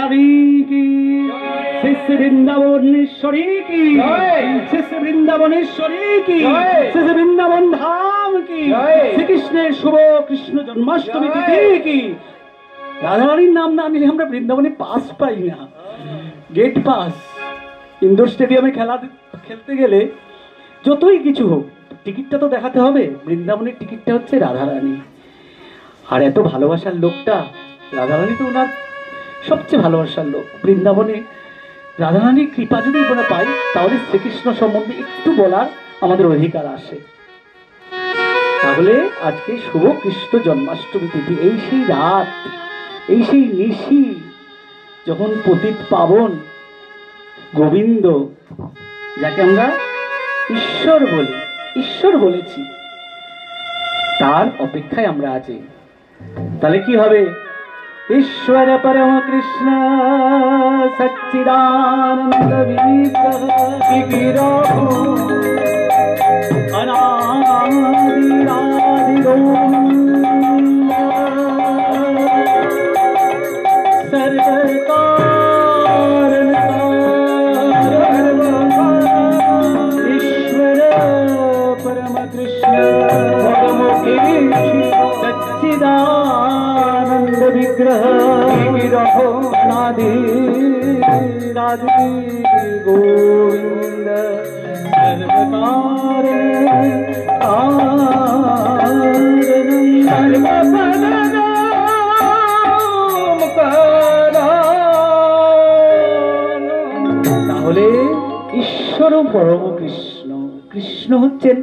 রাধারানী কি, শ্রী বৃন্দাবনেশ্বরী কি, শ্রী বৃন্দাবনেশ্বরী কি, শ্রী বৃন্দাবন ধাম কি, শ্রীকৃষ্ণের শুভ কৃষ্ণ জন্মাষ্টমী তিথি কি। রাধারানীর নাম না নিলে আমরা বৃন্দাবনে পাস পাই না, গেট পাস। ইন্ডোর স্টেডিয়ামে খেলতে গেলে যতই কিছু হোক টিকিটটা তো দেখাতে হবে। বৃন্দাবনের টিকিটটা হচ্ছে রাধারানী। আর এত ভালোবাসার লোকটা রাধারানী তো ওনার সবচেয়ে ভালোবাসার লোক। বৃন্দাবনে রাধারানীর কৃপা যদি আমরা পাই তাহলে শ্রীকৃষ্ণ সম্বন্ধে একটু বলার আমাদের অধিকার আসে। তাহলে আজকে শুভ কৃষ্ণ জন্মাষ্টমী তিথি, এই সেই রাত, এই সেই নিশি যখন পতিত পাবন গোবিন্দ, যাকে আমরা ঈশ্বর বলি, ঈশ্বর বলেছি, তার অপেক্ষায় আমরা আছি। তাহলে কি হবে? ঈশ্বর পরম কৃষ্ণ সচ্চিদানন্দ বিগ্রহ অনাদিরাদিরো सच्चिदानंद विग्रह विरहो नादि राजू गोविंद सर्वकार তাহলে ঈশ্বর পরম কৃষ্ণ, কৃষ্ণ হচ্ছেন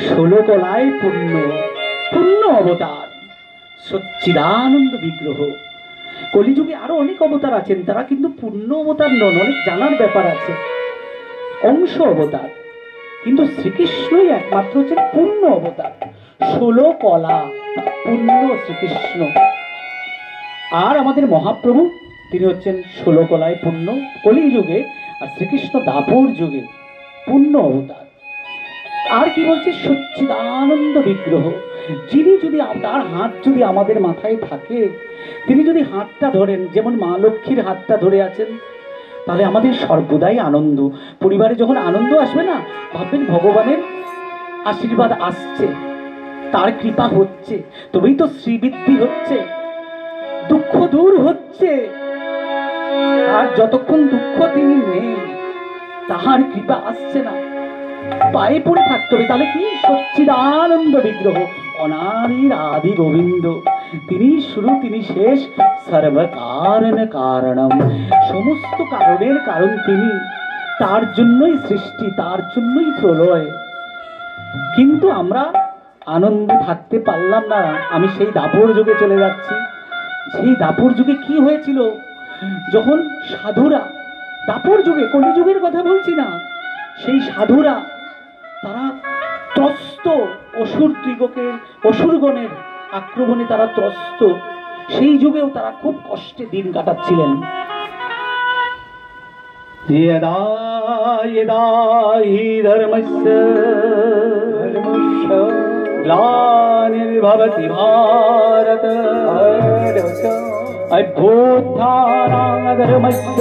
16 কলায় পূর্ণ পূর্ণ অবতার, সচ্চিদানন্দ বিগ্রহ। কলিযুগে আরো অনেক অবতার আছেন, তারা কিন্তু পূর্ণ অবতার নন, অনেক জানার ব্যাপার আছে, অংশ অবতার। কিন্তু শ্রীকৃষ্ণই একমাত্র হচ্ছেন পূর্ণ অবতার, 16 কলা পূর্ণ শ্রীকৃষ্ণ। আর আমাদের মহাপ্রভু তিনি হচ্ছেন 16 কলায় পূর্ণ কলিযুগে, আর শ্রীকৃষ্ণ দাপর যুগে পূর্ণ অবতার। আর কি বলছে? সচ্চিদানন্দ বিগ্রহ। যিনি যদি তার হাত যদি আমাদের মাথায় থাকে, তিনি যদি হাতটা ধরেন, যেমন মা লক্ষ্মীর হাতটা ধরে আছেন, তাহলে আমাদের সর্বদাই আনন্দ। পরিবারে যখন আনন্দ আসবে না, ভাববেন ভগবানের আশীর্বাদ আসছে, তার কৃপা হচ্ছে, তবেই তো শ্রীবৃদ্ধি হচ্ছে, দুঃখ দূর হচ্ছে। আর যতক্ষণ দুঃখ তিনি নেই, তাহার কৃপা আসছে না, পায়ে পড়ে থাকতে হবে। তাহলে কি? সচ্চিদানন্দ বিগ্রহ অনাদির আদি গোবিন্দ, তিনি শুরু তিনি শেষ, সর্বকারণ কারণম, সমস্ত কারণের কারণ তিনি, তার জন্যই সৃষ্টি, তার জন্যই প্রলয়। কিন্তু আমরা আনন্দে থাকতে পারলাম না। আমি সেই দাপর যুগে চলে যাচ্ছি। সেই দাপর যুগে কি হয়েছিল? যখন সাধুরা, দাপর যুগে, কলিযুগের কথা বলছি না, সেই সাধুরা তারা ত্রস্ত, অসুরগণের আক্রমণে তারা ত্রস্ত। সেই যুগেও তারা খুব কষ্টে দিন কাটাচ্ছিলেন। यदा यदा हि धर्मस्य ग्लानिर्भवति भारत अभ्युत्थानाधर्मस्य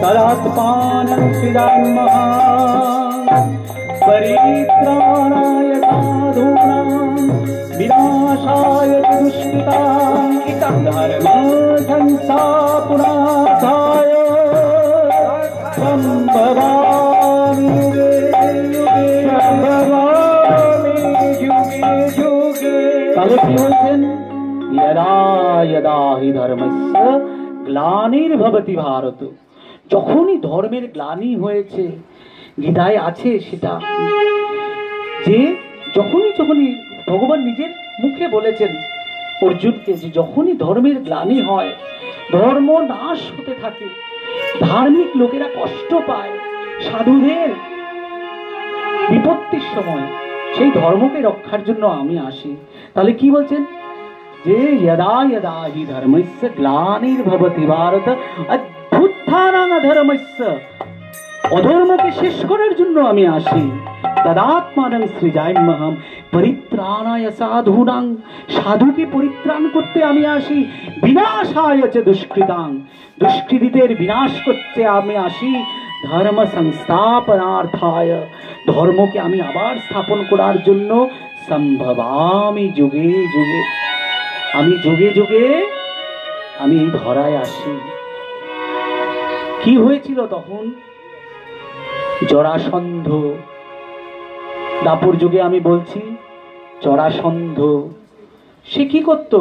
तदात्मानं चिदात्महान् परित्राणाय साधूनां विनाशाय दुष्कृतां धर्मसंस्थापनार्थाय संभवामि युगे युगे। তাহলে কি বলছেন? यदा यदा हि धर्मस्य ग्लानिर्भवति भारत, যখনই ধর্মের গ্লানি হয়েছে, গীতায় আছে সেটা, যে যখনই ভগবান নিজের মুখে বলেছেন অর্জুনকে, যে যখনই ধর্মের গ্লানি হয়, ধর্ম নাশ হতে থাকে, ধার্মিক লোকেরা কষ্ট পায়, সাধুদের বিপত্তির সময় সেই ধর্মকে রক্ষার জন্য আমি আসি। তাহলে কি বলছেন? যে यदा यदा हि धर्मस्य ग्लानिर्भवति भारत अभ्युत्थानाधर्मस्य অধর্মকে শেষ করার জন্য আমি আসি। তদাত্মানং সৃজাম্যহম পরিত্রাণায় সাধূনাং, সাধুকে পরিত্রাণ করতে আমি আসি। বিনাশায় চ দুষ্কৃতাং, দুষ্কৃতীদের বিনাশ করতে আমি আসি। ধর্ম সংস্থাপনার্থায়, ধর্মকে আমি আবার স্থাপন করার জন্য। সম্ভবামি যুগে যুগে, আমি যুগে যুগে আমি এই ধরায় আসি। কি হয়েছিল তখন? জরাসন্ধ, দাপর যুগে আমি বলছি, জরাসন্ধ সে কি করত?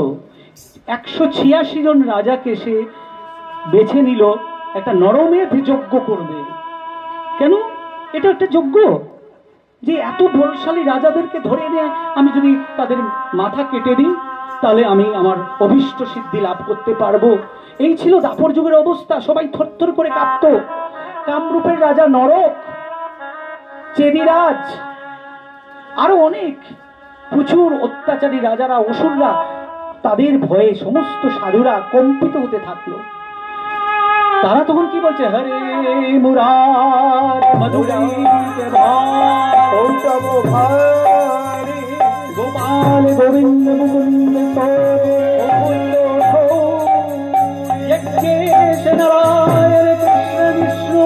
186 জন রাজাকে সে বেছে নিল একটা নরমেধ যজ্ঞ করবে। কেন? এটা একটা যজ্ঞ যে এত বলশালী রাজাদেরকে ধরে এনে আমি যদি তাদের মাথা কেটে দিই তাহলে আমি আমার অভীষ্ট সিদ্ধি লাভ করতে পারবো। এই ছিল দাপর যুগের অবস্থা। সবাই থরথর করে কাঁপত। কামরূপের রাজা নরক, চেদিরাজ, আরো অনেক প্রচুর অত্যাচারী রাজারা, অসুররা, তাদের ভয়ে সমস্ত সাধুরা কম্পিত হতে থাকলো। তারা তখন কি বলছে? হরে মুরার গোপাল গোবিন্দ মুকুন্দ নারায়ণ কৃষ্ণ বিষ্ণু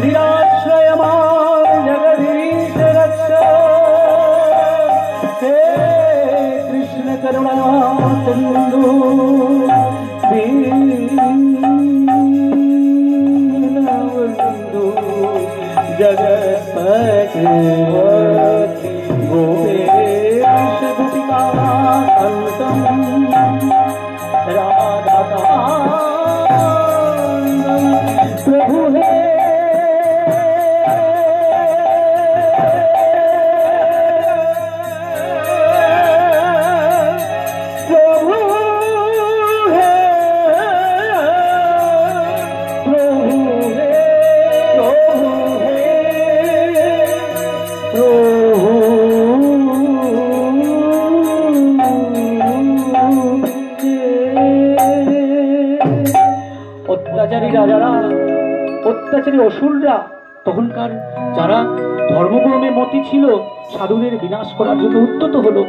নিরাশ্রয় আমার জগদীশ রক্ষা। হে কৃষ্ণ করুণা সিন্ধু जगत्पते गोपेश गोपिकान्तम् राधाकान्तम् प्रभु हे রাজারা, অত্যাচারী অসুররা, তখনকার যারা ধর্মকর্মে মতি ছিল, সাধুদের বিনাশ করার জন্য উদ্যত হলো।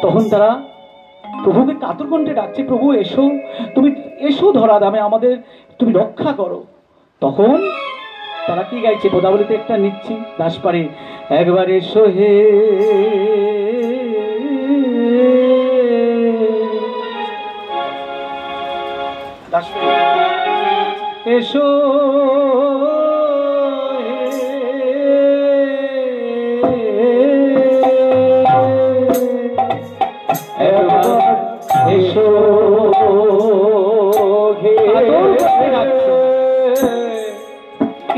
তখন তারা প্রভুকে কাতর কণ্ঠে ডাকছে, প্রভু এসো, তুমি এসো ধরা দামে, আমাদের তুমি রক্ষা করো। তখন তারা কি গাইছে? পদাবলিতে একটা নিচ্ছি দাসপাড়ে, একবার এসো হে এসো এসো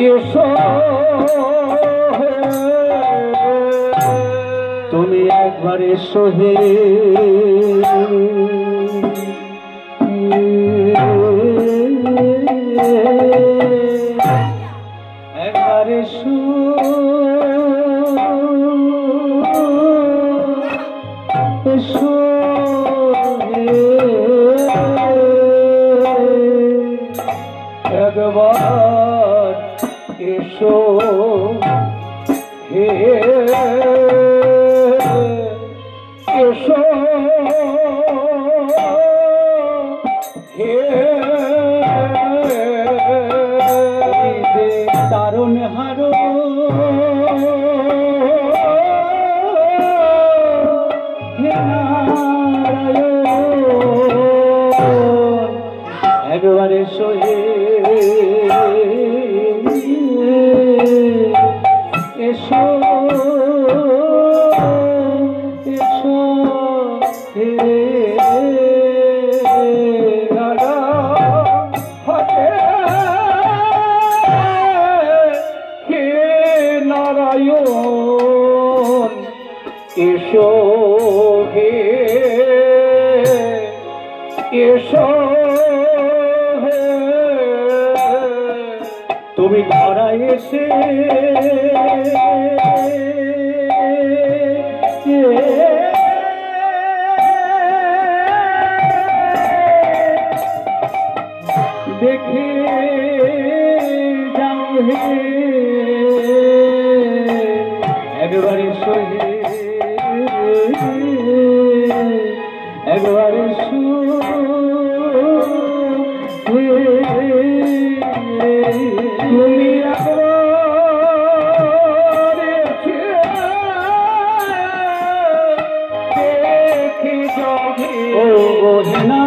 এসো তুমি একবার এসো হে একবার এসো এসো একবার এসো হে এসো হে দারুণ হারো একবার এসো হে এসো এসো হে রাধা হরে হে নারায়ণ এসো হে এসো হে তুমি ধরা এসে দেখে একবারে তুমি ও বোঝনা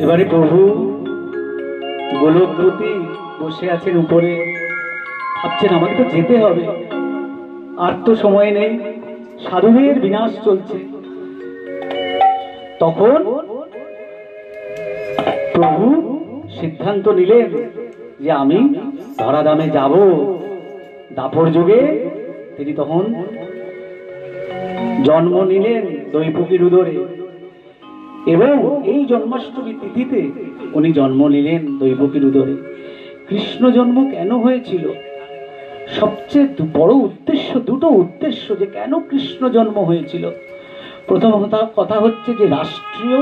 এবারে প্রভু গোলকপতি বসে আছেন উপরে, ভাবছেন আমাকে তো যেতে হবে, আর তো সময় নেই, সাধুদের বিনাশ চলছে। তখন প্রভু সিদ্ধান্ত নিলেন যে আমি ধরাধামে যাব। দাপর যুগে তিনি তখন জন্ম নিলেন দৈপুকীর উদরে, এবং এই জন্মাষ্টমী তিথিতে উনি জন্ম নিলেন দৈবকীর উদরে। কৃষ্ণ জন্ম কেন হয়েছিল? সবচেয়ে বড় উদ্দেশ্য, দুটো উদ্দেশ্য যে কেন কৃষ্ণ জন্ম হয়েছিল। প্রথম কথা হচ্ছে যে রাষ্ট্রীয়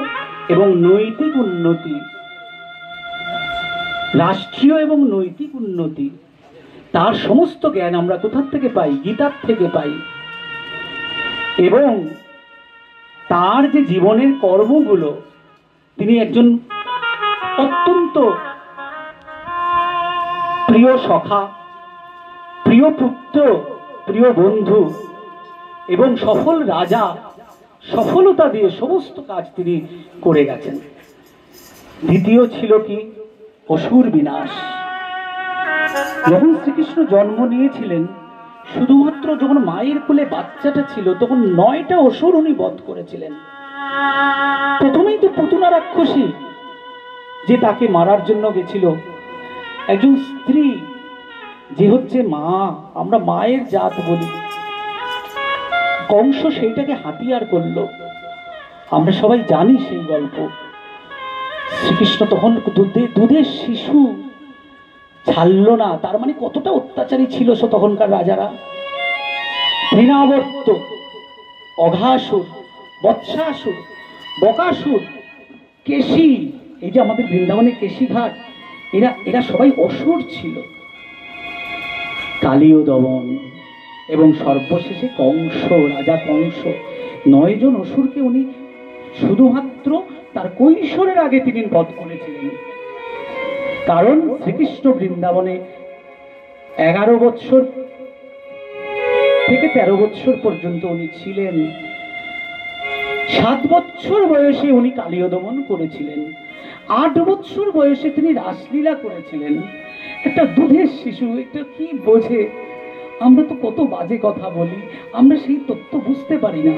এবং নৈতিক উন্নতি, রাষ্ট্রীয় এবং নৈতিক উন্নতি, তার সমস্ত জ্ঞান আমরা কোথার থেকে পাই? গীতার থেকে পাই। এবং তার যে জীবনের কর্মগুলো, তিনি একজন অত্যন্ত প্রিয় সখা, প্রিয় পুত্র, প্রিয় বন্ধু এবং সফল রাজা, সফলতা দিয়ে সমস্ত কাজ তিনি করে গেছেন। দ্বিতীয় ছিল কি? অসুর বিনাশ। যখন শ্রীকৃষ্ণ জন্ম নিয়েছিলেন, শুধুমাত্র যখন মায়ের কোলে বাচ্চাটা ছিল তখন 9টা অসুর উনি বধ করেছিলেন। প্রথমেই তো পুতনা রাক্ষসী যে তাকে মারার জন্য গেছিল, একজন স্ত্রী যে হচ্ছে মা, আমরা মায়ের জাত বলি, কংস সেইটাকে হাতিয়ার করলো। আমরা সবাই জানি সেই গল্প। শ্রীকৃষ্ণ তখন দুধের শিশু ছাড়লো না, তার মানে কতটা অত্যাচারী ছিল সে তখনকার রাজারা। তৃণাবর্ত, অঘাসুর, বৎসাসুর, বকাসুর, কেশী, এই যে আমাদের বৃন্দাবনের কেশী ঘাট, এরা সবাই অসুর ছিল। কালীয় দমন এবং সর্বশেষে কংস, রাজা কংস, 9 জন অসুরকে উনি শুধুমাত্র তার কৈশোরের আগে তিনি বধ করেছিলেন। কারণ শ্রীকৃষ্ণ বৃন্দাবনে 11 বৎসর থেকে 13 বৎসর পর্যন্ত উনি ছিলেন। 7 বৎসর বয়সে উনি কালীয় দমন করেছিলেন। 8 বৎসর বয়সে তিনি রাসলীলা করেছিলেন। একটা দুধের শিশু এটা কি বোঝে? আমরা তো কত বাজে কথা বলি, আমরা সেই তত্ত্ব বুঝতে পারি না।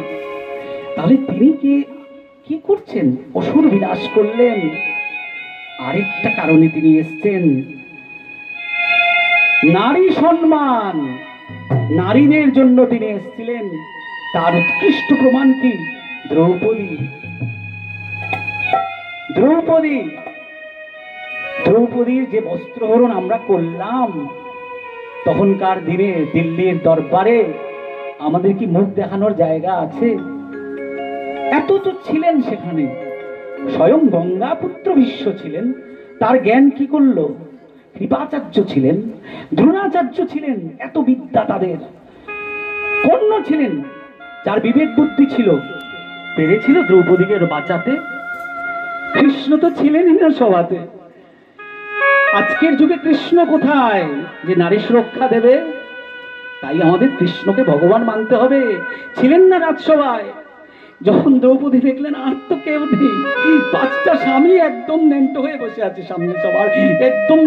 তাহলে তিনি কি করছেন? অসুর বিনাশ করলেন। আরেকটা কারণে তিনি এসছেন, নারী সম্মান, নারীদের জন্য তিনি এসেছিলেন। তার উৎকৃষ্ট প্রমাণ কি? দ্রৌপদী। দ্রৌপদীর যে বস্ত্রহরণ আমরা করলাম, তখনকার দিনে দিল্লির দরবারে আমাদের কি মুখ দেখানোর জায়গা আছে? এত তো ছিলেন সেখানে, স্বয়ং গঙ্গা পুত্র ভীষ্ম ছিলেন, তার জ্ঞান কি করলো? কৃপাচার্য ছিলেন, দ্রোণাচার্য ছিলেন, এত বিদ্যা তাদের। কর্ণ ছিলেন, যার বিবেক বুদ্ধি ছিল, পেরেছিল দ্রৌপদীকে বাঁচাতে। কৃষ্ণ তো ছিলেনই না সভাতে। আজকের যুগে কৃষ্ণ কোথায় যে নারী সুরক্ষা দেবে? তাই আমাদের কৃষ্ণকে ভগবান মানতে হবে। ছিলেন না রাজসভায়। যখন দ্রৌপদী দেখলেন আর তো কেউ নেই, 5টা স্বামী একদম ন্যাংটো হয়ে বসে আছে সামনে সবার, একদম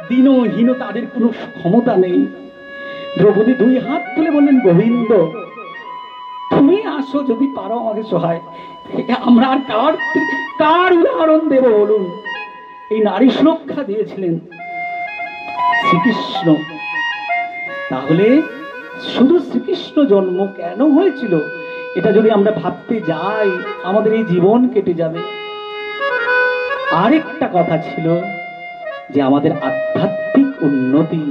দীনহীন, তাদের কোনো ক্ষমতা নেই। দ্রৌপদী 2 হাত তুলে বললেন, গোবিন্দ তুমি আসো, যদি পারো আমাকে সহায়। আমরা আর কার উদাহরণ দেব বলুন? এই নারী সুরক্ষা দিয়েছিলেন শ্রীকৃষ্ণ। তাহলে শুধু শ্রীকৃষ্ণ জন্ম কেন হয়েছিল, এটা যদি আমরা ভাবতে যাই, আমাদের এই জীবন কেটে যাবে। আরেকটা কথা ছিল যে আমাদের আধ্যাত্মিক উন্নতি,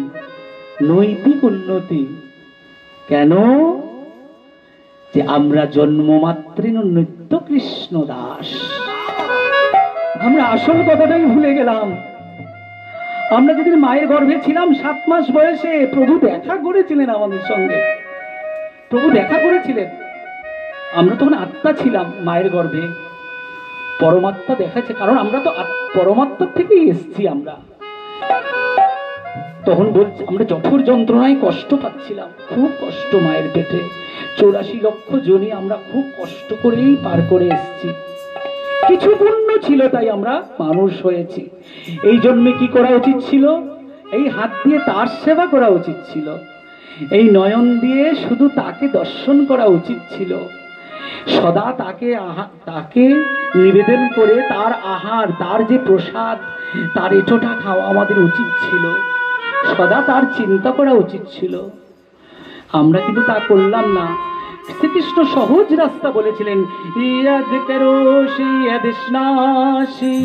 নৈতিক উন্নতি। কেন? যে আমরা জন্মমাত্রেন নিত্য কৃষ্ণ দাস। আমরা আসল কথাটাই ভুলে গেলাম। আমরা যেদিন মায়ের গর্ভে ছিলাম 7 মাস বয়সে, প্রভু দেখা করেছিলেন আমাদের সঙ্গে। প্রভু দেখা করেছিলেন। আমরা তখন আত্মা ছিলাম মায়ের গর্ভে, পরমাত্মা দেখাচ্ছে, কারণ আমরা তো পরমাত্মার থেকেই এসছি। আমরা তখন বলছি, আমরা জঠর যন্ত্রণায় কষ্ট পাচ্ছিলাম, খুব কষ্ট মায়ের পেটে। 84 লক্ষ জনি আমরা খুব কষ্ট করেই পার করে এসছি। কিছু পুণ্য ছিল তাই আমরা মানুষ হয়েছি। এই জন্মে কি করা উচিত ছিল? এই হাত দিয়ে তার সেবা করা উচিত ছিল, এই নয়ন দিয়ে শুধু তাকে দর্শন করা উচিত ছিল, সদা তাকে নিবেদন করে তার আহার, তার যে প্রসাদ, তার এটোটা খাওয়া আমাদের উচিত ছিল, সদা তার চিন্তা করা উচিত ছিল। আমরা কিন্তু তা করলাম না। শ্রীকৃষ্ণ সহজ রাস্তা বলেছিলেন, ইয়াদ করো ইয়াদ স্নাসি।